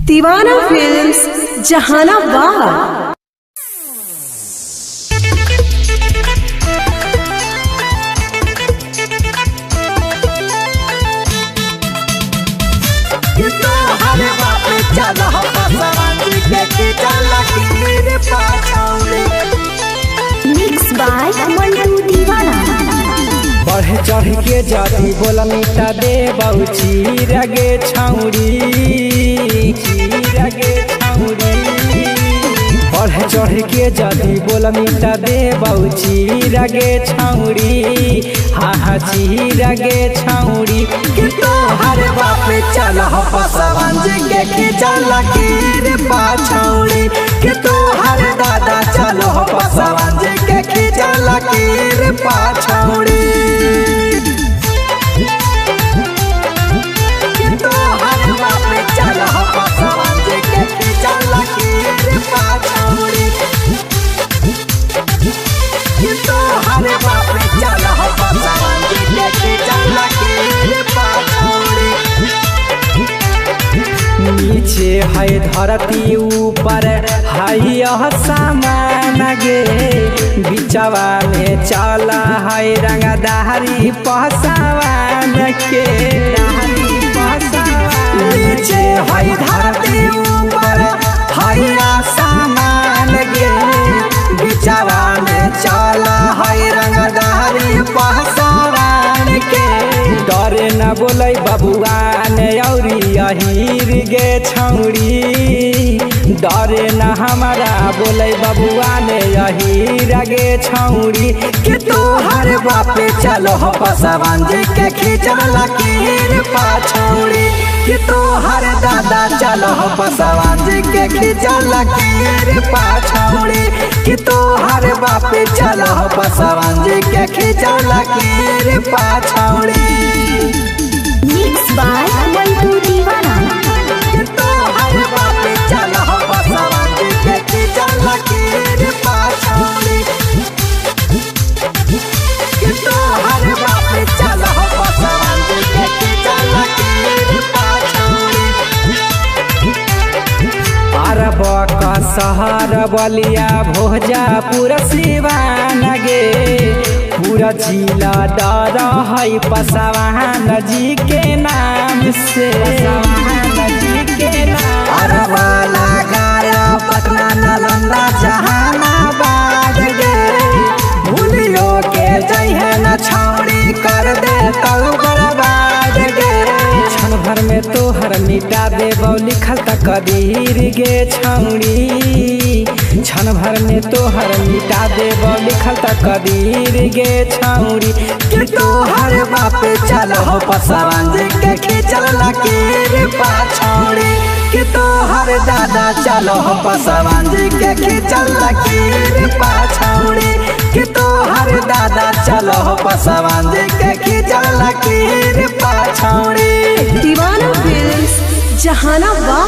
दीवाना films Jehanabad. Mix by Mantu Deewana. बढ़ चढ़ के जाती बोला मीठा दे बहुची रगे छौरी बढ़ चढ़ के जाती बोला मीठा दे बहुची रगे छौरी हाँ ची रगे छौरी कि तो हर बाप चल पसवन के खिंचल कीर पाछौरी कि तो हर दादा चलो पसवन के खिंचल कीर पाछौरी नीचे है धरती ऊपर है यह सामान गे बिचवा में चला है रंगदारी पहसावान के नीचे है धरती ऊपर है सामान गे बिचवा में चला है रंगदारी पहसावान के डरे न बोले बबुआन औरी अहीर गे छौरी डरे न हमारा बोले बबुआन अहीर गे छौरी कि तू हर बापे चलो पसवन के खिंचल लकीर पाछौरी कि तू हर दादा चलो पसवन के खिंचल लकीर पाछौरी कि तू हर बापे चलो पसवन के खिंचल लकीर पाछौरी। मिक्स बाय मंटू दीवाना। तो हर बाप चलो पसवन के खिंचल लकीर पाछौरी कि तो हर बाप चलो पसवन के खिंचल लकीर पाछौरी। अरब का शहर बलिया भोजपुर सिवान गे पूरा जिला डर है पसवान जी के नाम से अरवाला गाया पटना नालंदा जहानाबाद गे भूलियो के जइहे न छौरी कर दे तब बर्बाद गे क्षण भर में तोहर मिटा दे लिखल त कबीर गे छौरी क्षण भर में तोहर मिटा दे लिखल त कबीर गे छौरी कि तोहर बाप चलो पसवन के खिंचल लकीर पाछौरी कि तोहर दादा चलो पसवन के खिंचल लकीर पाछौरी कि तोहर दादा चलो पसवन के खिंचल लकीर पाछौरी। दीवाना फिल्म्स जहानाबाद।